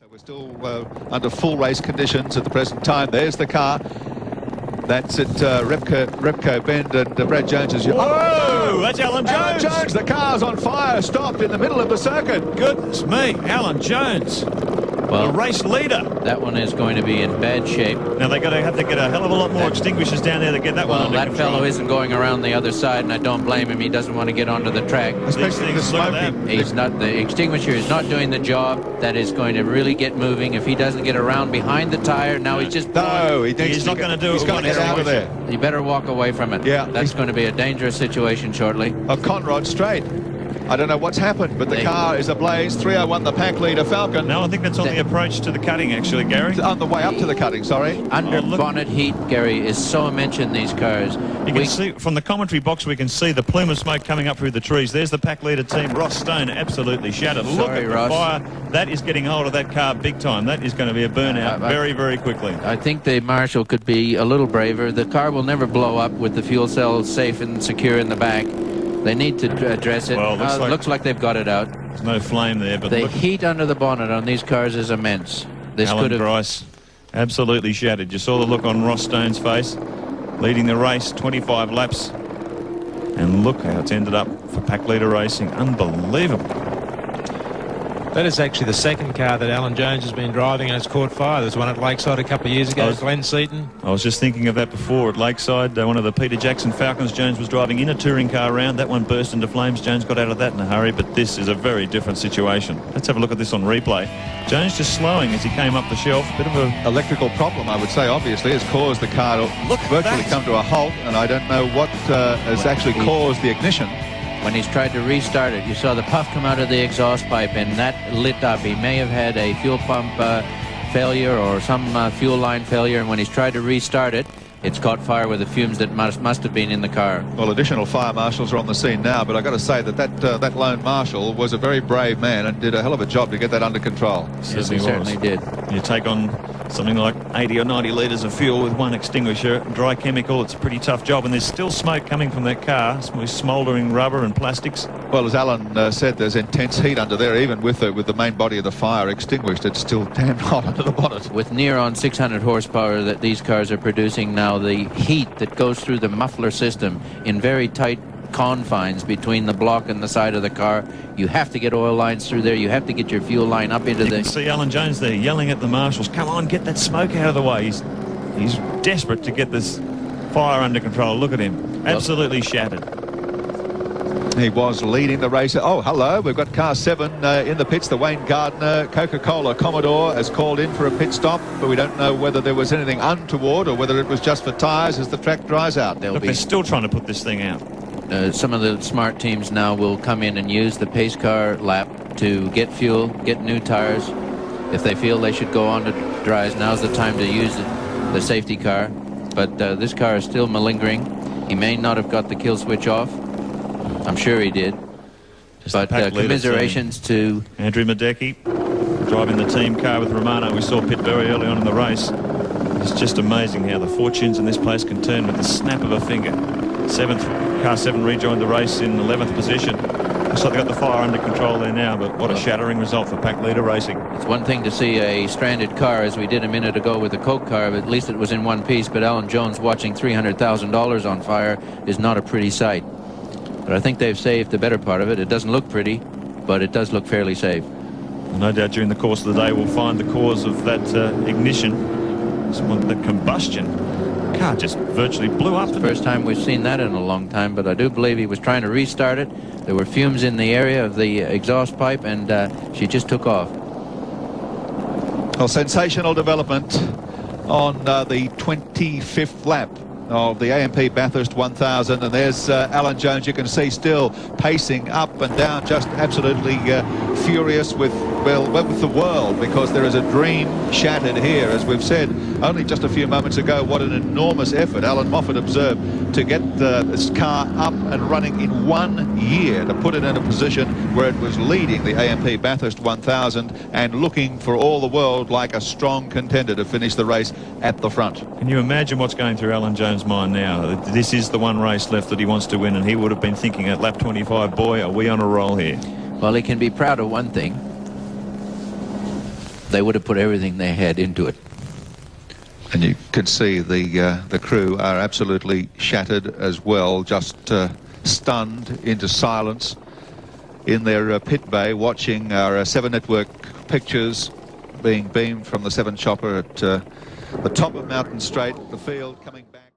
So we're still under full race conditions at the present time. There's the car. That's at Repco Bend, and Brad Jones is... Whoa! That's Alan Jones! Alan Jones! The car's on fire, stopped in the middle of the circuit. Goodness me, Alan Jones. Well, the race leader. That one is going to be in bad shape. Now they're going to have to get a hell of a lot more extinguishers down there to get that one under that control. fellow isn't going around the other side, and I don't blame him. He doesn't want to get onto the track. Especially the smoking. He's not. The extinguisher is not doing the job. That is going to really get moving. If he doesn't get around behind the tire, now he's just... No, he's not going to do it. He's got to get out of there. You better walk away from it. Yeah. That's going to be a dangerous situation shortly. A Conrod straight. I don't know what's happened, but the car is ablaze. 301, the pack leader, Falcon. No, I think that's on the approach to the cutting, actually, Gary. On the way up to the cutting, sorry. Under bonnet heat, Gary, is so mentioned these cars. You can see from the commentary box, we can see the plume of smoke coming up through the trees. There's the pack leader team, Ross Stone, absolutely shattered. Look at the fire. That is getting hold of that car big time. That is going to be a burnout very, very quickly. I think the marshal could be a little braver. The car will never blow up with the fuel cell safe and secure in the back. They need to address it. Well, looks like they've got it out. There's no flame there, but the heat under the bonnet on these cars is immense. This Alan Grice absolutely shattered. You saw the look on Ross Stone's face, leading the race 25 laps, and look how it's ended up for pack leader racing. Unbelievable. That is actually the second car that Alan Jones has been driving and it's caught fire. There's one at Lakeside a couple of years ago, Glenn Seaton. I was just thinking of that before at Lakeside. One of the Peter Jackson Falcons, Jones was driving in a touring car around. That one burst into flames. Jones got out of that in a hurry, but this is a very different situation. Let's have a look at this on replay. Jones just slowing as he came up the shelf. Bit of a electrical problem, I would say, obviously, has caused the car to virtually come to a halt, and I don't know what has actually caused the ignition. When he's tried to restart it, you saw the puff come out of the exhaust pipe, and that lit up. He may have had a fuel pump failure or some fuel line failure, and when he's tried to restart it, it's caught fire with the fumes that must have been in the car. Well, additional fire marshals are on the scene now, but I've got to say that lone marshal was a very brave man and did a hell of a job to get that under control. Yes, he certainly did. You take on something like 80 or 90 litres of fuel with one extinguisher, dry chemical, it's a pretty tough job, and there's still smoke coming from that car, smouldering rubber and plastics. Well, as Alan said, there's intense heat under there, even with the main body of the fire extinguished. It's still damn hot under the bonnet. With near on 600 horsepower that these cars are producing now, the heat that goes through the muffler system in very tight confines between the block and the side of the car, you have to get oil lines through there. You have to get your fuel line up into You can see Alan Jones there yelling at the marshals, come on, get that smoke out of the way. He's desperate to get this fire under control. Look at him, absolutely shattered. He was leading the race. Oh, hello, we've got car 7 in the pits. The Wayne Gardner Coca-Cola Commodore has called in for a pit stop, but we don't know whether there was anything untoward or whether it was just for tyres as the track dries out. They're still trying to put this thing out. Some of the smart teams now will come in and use the pace car lap to get fuel, get new tires. If they feel they should go on to dries, now's the time to use the safety car. But this car is still malingering. He may not have got the kill switch off. I'm sure he did. But commiserations to Andrew Madecki driving the team car with Romano. We saw pit very early on in the race. It's just amazing how the fortunes in this place can turn with the snap of a finger. Car 7 rejoined the race in 11th position. Looks like they got the fire under control there now, but what a shattering result for pack leader racing. It's one thing to see a stranded car, as we did a minute ago with the Coke car, but at least it was in one piece. But Alan Jones watching $300,000 on fire is not a pretty sight. But I think they've saved the better part of it. It doesn't look pretty, but it does look fairly safe. No doubt during the course of the day we'll find the cause of that ignition. The combustion. The car just virtually blew up. It's the first time we've seen that in a long time, but I do believe he was trying to restart it. There were fumes in the area of the exhaust pipe, and she just took off. Well, sensational development on the 25th lap of the AMP Bathurst 1000, and there's Alan Jones. You can see still pacing up and down, just absolutely furious with the world, because there is a dream shattered here. As we've said only just a few moments ago, what an enormous effort Alan Moffat observed to get this car up and running in 1 year, to put it in a position where it was leading the AMP Bathurst 1000 and looking for all the world like a strong contender to finish the race at the front. Can you imagine what's going through Alan Jones' mind now? This is the one race left that he wants to win, and he would have been thinking at lap 25, boy, are we on a roll here. Well, he can be proud of one thing. they would have put everything they had into it. And you can see the crew are absolutely shattered as well, just stunned into silence in their pit bay, watching our 7 Network pictures being beamed from the 7 chopper at the top of Mountain Straight, the field coming back.